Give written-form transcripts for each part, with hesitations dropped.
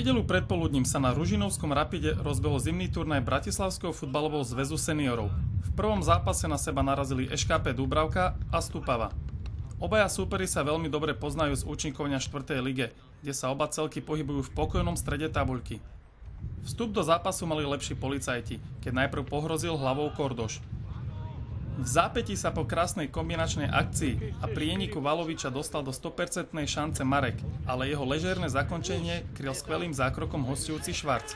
nedeľu predpoludním sa na Ružinovskom Rapide rozbehol zimný turnaj Bratislavského futbalového zväzu seniorov. V prvom zápase na seba narazili ŠKP Dúbravka a Stupava. Obaja súperi sa veľmi dobre poznajú z účinkovania 4. lige, kde sa oba celky pohybujú v pokojnom strede tabuľky. Vstup do zápasu mali lepší policajti, keď najprv pohrozil hlavou Kordoš. V zápätí sa po krásnej kombinačnej akcii a prieniku Valoviča dostal do 100% šance Marek, ale jeho ležérne zakončenie kryl skvelým zákrokom hosťujúci Švarc.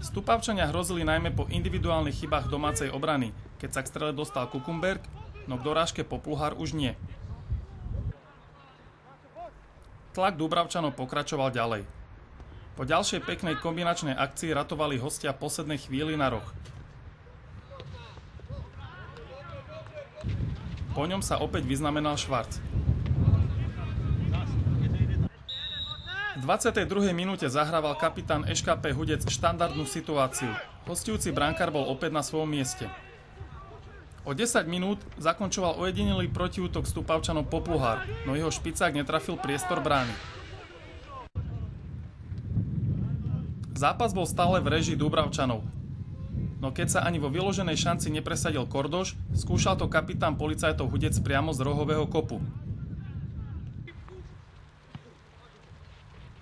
Stupavčania hrozili najmä po individuálnych chybách domácej obrany, keď sa k strele dostal Kukumberg, no k dorážke Popluhár už nie. Tlak Dúbravčanov pokračoval ďalej. Po ďalšej peknej kombinačnej akcii ratovali hostia poslednej chvíli na roh. Po ňom sa opäť vyznamenal Švarc. V 22. minúte zahrával kapitán ŠKP Hudec štandardnú situáciu. Hosťujúci brankár bol opäť na svojom mieste. O 10 minút zakončoval ojedinelý protiútok Stupavčanov Popluhár, no jeho špicák netrafil priestor brány. Zápas bol stále v réžii Dúbravčanov. No keď sa ani vo vyloženej šanci nepresadil Kordoš, skúšal to kapitán policajtov Hudec priamo z rohového kopu.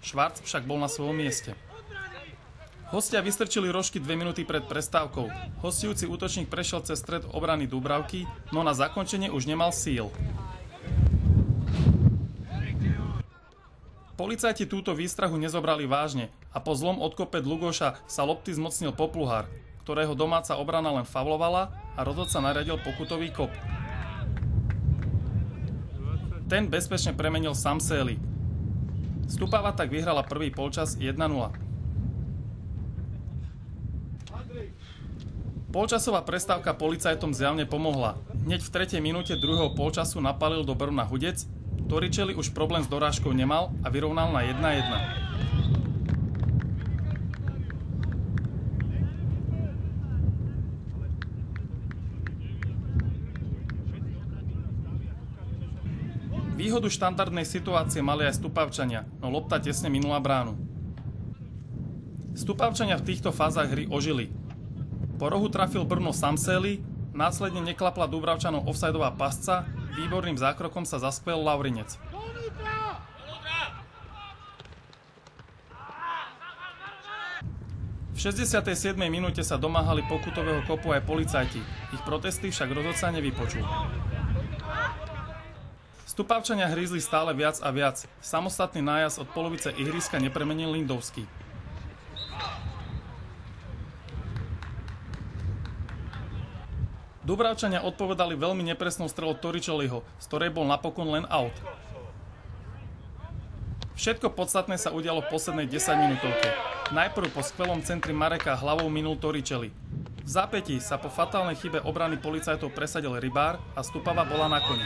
Švarc však bol na svojom mieste. Hostia vystrčili rožky 2 minúty pred prestávkou. Hostujúci útočník prešiel cez stred obrany Dúbravky, no na zakončenie už nemal síl. Policajti túto výstrahu nezobrali vážne a po zlom odkope Dlugoša sa lopty zmocnil Popluhár, ktorého domáca obrana len faulovala a rozhodca nariadil pokutový kop. Ten bezpečne premenil Samseli. Stupava tak vyhrala prvý polčas 1-0. Polčasová prestávka policajtom zjavne pomohla. Hneď v 3. minúte druhého polčasu napálil do Brna Hudec, Toričeli už problém s dorážkou nemal a vyrovnal na 1-1. Výhodu štandardnej situácie mali aj Stupavčania, no lopta tesne minula bránu. Stupavčania v týchto fázach hry ožili. Po rohu trafil Brno Samseli, následne neklapla Dúbravčanov offsideová pasca, výborným zákrokom sa zaskvel Laurinec. V 67. minúte sa domáhali pokutového kopu aj policajti, ich protesty však rozhodca nevypočul. Stupavčania hrízli stále viac a viac. Samostatný nájazd od polovice ihriska nepremenil Lindovský. Dúbravčania odpovedali veľmi nepresnou strelou Toričeliho, z ktorej bol napokon len out. Všetko podstatné sa udialo v poslednej 10 minútovke. Najprv po skvelom centri Mareka hlavou minul Toričeli. V zápätí sa po fatálnej chybe obrany policajtov presadil Rybár a Stupava bola na koni.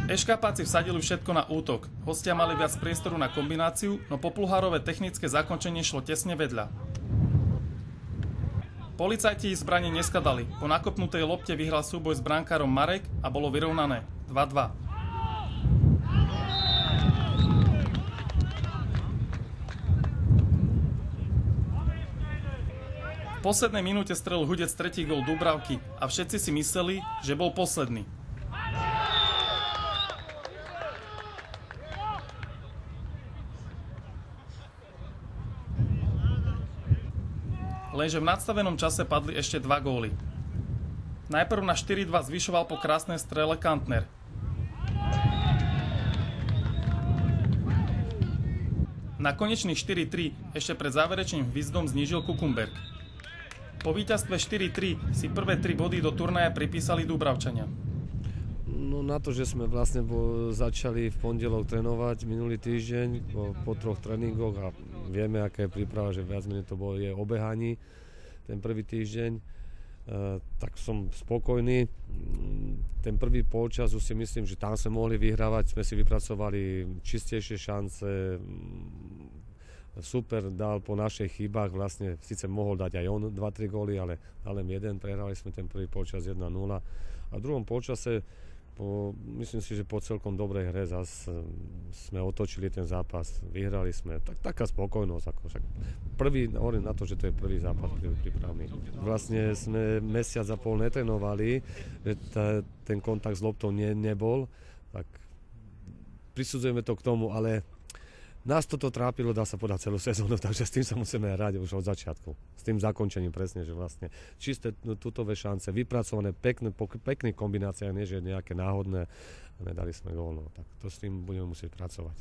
Eškapáci vsadili všetko na útok. Hostia mali viac priestoru na kombináciu, no Popluhárové technické zakončenie šlo tesne vedľa. Policajti zbrane neskladali. Po nakopnutej lopte vyhral súboj s brankárom Marek a bolo vyrovnané 2-2. V poslednej minúte strelil Hudec tretí gól Dúbravky a všetci si mysleli, že bol posledný. Lenže v nadstavenom čase padli ešte 2 góly. Najprv na 4-2 zvyšoval po krásnej strele Kantner. Na konečných 4-3 ešte pred záverečným hvizdom znížil Kukumberg. Po víťazstve 4-3 si prvé 3 body do turnaja pripísali Dúbravčania. No na to, že sme vlastne začali v pondelok trénovať minulý týždeň po 3 tréningoch a vieme, aká je príprava, že viac menej to je obehaní ten prvý týždeň, tak som spokojný. Ten prvý polčas už si myslím, že tam sme mohli vyhrávať, sme si vypracovali čistejšie šance, super dal po našich chybách, vlastne síce mohol dať aj on 2-3 góly, ale len jeden, prehrali sme ten prvý polčas 1-0 a v druhom polčase myslím si, že po celkom dobrej hre zase sme otočili ten zápas, vyhrali sme, taká spokojnosť, ako však hovorím na to, že to je prvý zápas prípravný. Vlastne sme mesiac a pol netrenovali, že ten kontakt s loptou nebol, tak prisudzujeme to k tomu, ale nás toto trápilo, dá sa povedať, celú sezónu, takže s tým sa musíme hrať už od začiatku. S tým zakončením presne, že vlastne čisté tutové šance, vypracované pekné kombinácie, nie že nejaké náhodné, nedali sme gól, no, tak to s tým budeme musieť pracovať.